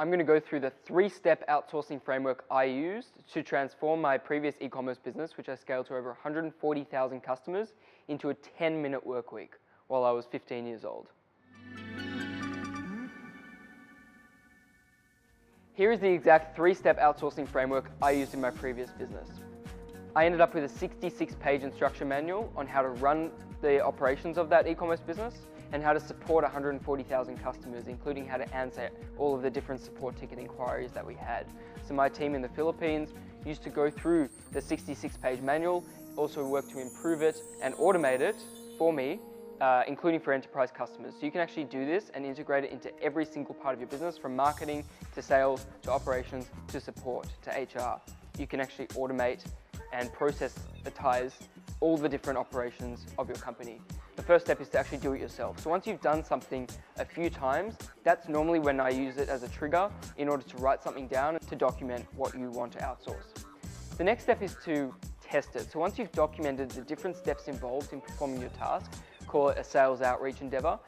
I'm going to go through the 3-step outsourcing framework I used to transform my previous e-commerce business, which I scaled to over 140,000 customers, into a 10-minute work week while I was 15 years old. Here is the exact 3-step outsourcing framework I used in my previous business. I ended up with a 66-page instruction manual on how to run the operations of that e-commerce business and how to support 140,000 customers, including how to answer all of the different support ticket inquiries that we had. So my team in the Philippines used to go through the 66-page manual, also work to improve it and automate it for me, including for enterprise customers. So you can actually do this and integrate it into every single part of your business, from marketing to sales to operations to support to HR. You can actually automate and processize all the different operations of your company. The first step is to actually do it yourself. So once you've done something a few times, that's normally when I use it as a trigger in order to write something down to document what you want to outsource. The next step is to test it. So once you've documented the different steps involved in performing your task, call it a sales outreach endeavor,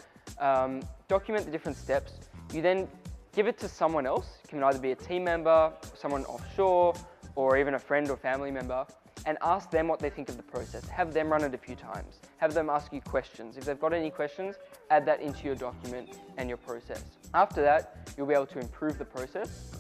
document the different steps. You then give it to someone else. It can either be a team member, someone offshore, or even a friend or family member, and ask them what they think of the process. Have them run it a few times. Have them ask you questions. If they've got any questions, add that into your document and your process. After that, you'll be able to improve the process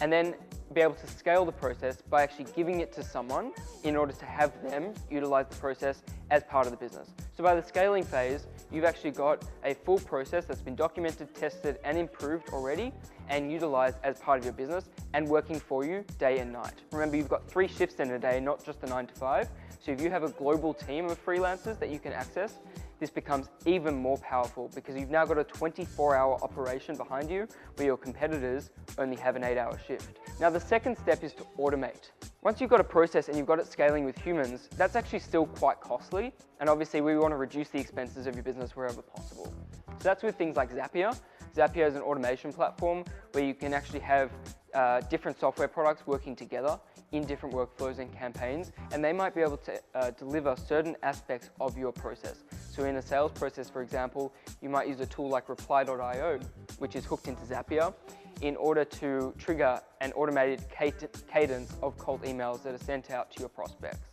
and then be able to scale the process by actually giving it to someone in order to have them utilize the process as part of the business. So by the scaling phase, you've actually got a full process that's been documented, tested, and improved already and utilized as part of your business and working for you day and night. Remember, you've got 3 shifts in a day, not just a 9 to 5. So if you have a global team of freelancers that you can access, this becomes even more powerful because you've now got a 24-hour operation behind you where your competitors only have an 8-hour shift. Now, the second step is to automate. Once you've got a process and you've got it scaling with humans, that's actually still quite costly. And obviously, we want to reduce the expenses of your business wherever possible. So that's with things like Zapier. Zapier is an automation platform where you can actually have different software products working together in different workflows and campaigns, and they might be able to deliver certain aspects of your process. So in a sales process, for example, you might use a tool like reply.io, which is hooked into Zapier, in order to trigger an automated cadence of cold emails that are sent out to your prospects.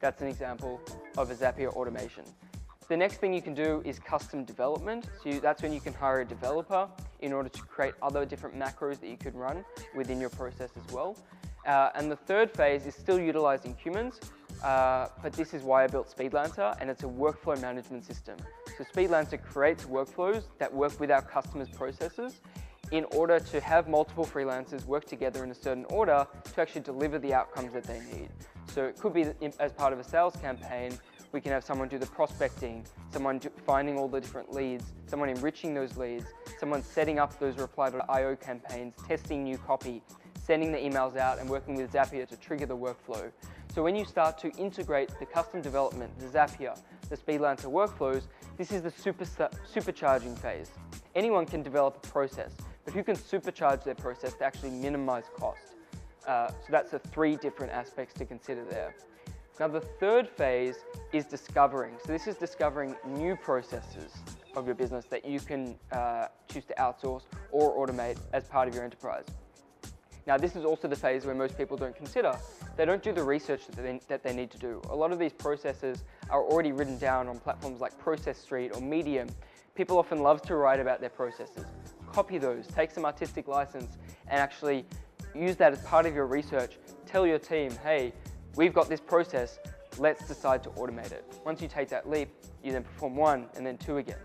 That's an example of a Zapier automation. The next thing you can do is custom development. So that's when you can hire a developer in order to create other different macros that you could run within your process as well. And the third phase is still utilizing humans, but this is why I built Speedlancer, and it's a workflow management system. So Speedlancer creates workflows that work with our customers' processes in order to have multiple freelancers work together in a certain order to actually deliver the outcomes that they need. So it could be as part of a sales campaign, we can have someone do the prospecting, someone finding all the different leads, someone enriching those leads, someone setting up those reply.io campaigns, testing new copy, sending the emails out, and working with Zapier to trigger the workflow. So when you start to integrate the custom development, the Zapier, the Speedlancer workflows, this is the supercharging phase. Anyone can develop a process, but who can supercharge their process to actually minimize cost? So that's the 3 different aspects to consider there. Now, the third phase is discovering. So this is discovering new processes of your business that you can choose to outsource or automate as part of your enterprise. Now, this is also the phase where most people don't consider. They don't do the research that they need to do. A lot of these processes are already written down on platforms like Process Street or Medium. People often love to write about their processes. Copy those, take some artistic license, and actually use that as part of your research. Tell your team, hey, we've got this process, let's decide to automate it. Once you take that leap, you then perform 1 and then 2 again.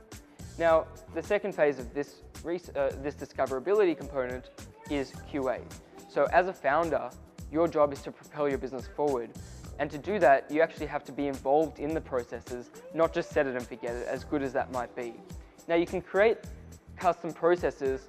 Now, the second phase of this discoverability component is QA. So as a founder, your job is to propel your business forward. And to do that, you actually have to be involved in the processes, not just set it and forget it, as good as that might be. Now, you can create custom processes,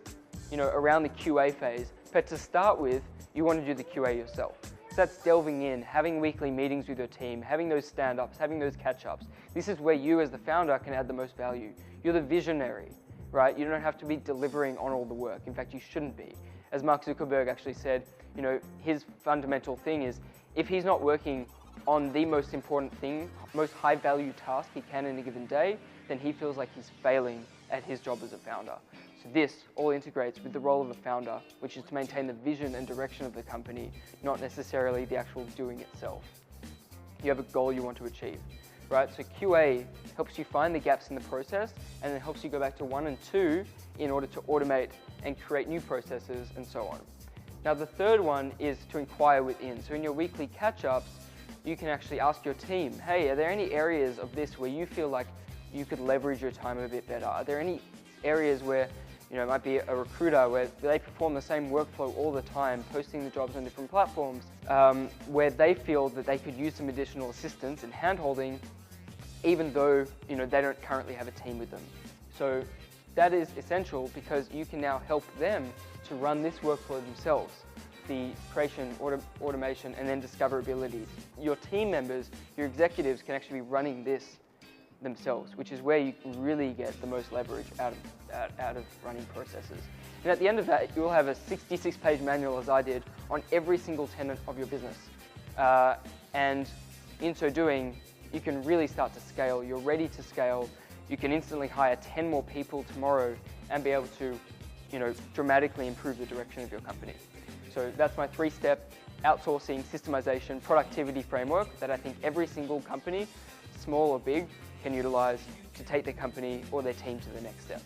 around the QA phase, but to start with, you want to do the QA yourself. So that's delving in, having weekly meetings with your team, having those stand-ups, having those catch-ups. This is where you as the founder can add the most value. You're the visionary, right? You don't have to be delivering on all the work. In fact, you shouldn't be. As Mark Zuckerberg actually said, his fundamental thing is if he's not working on the most important thing, most high-value task he can in a given day, then he feels like he's failing at his job as a founder. So this all integrates with the role of a founder, which is to maintain the vision and direction of the company, not necessarily the actual doing itself. You have a goal you want to achieve, right? So QA helps you find the gaps in the process and then helps you go back to 1 and 2 in order to automate and create new processes and so on. Now the third one is to inquire within. So in your weekly catch-ups, you can actually ask your team, hey, are there any areas of this where you feel like you could leverage your time a bit better? Are there any areas where, it might be a recruiter where they perform the same workflow all the time, posting the jobs on different platforms, where they feel that they could use some additional assistance and hand-holding, even though they don't currently have a team with them. So that is essential because you can now help them to run this workflow themselves, the creation, automation, and then discoverability. Your team members, your executives can actually be running this themselves, which is where you really get the most leverage out of running processes. And at the end of that, you'll have a 66-page manual, as I did, on every single tenet of your business. And in so doing, you can really start to scale. You're ready to scale. You can instantly hire 10 more people tomorrow and be able to, dramatically improve the direction of your company. So that's my 3-step outsourcing, systemization, productivity framework that I think every single company, small or big, can utilize to take their company or their team to the next step.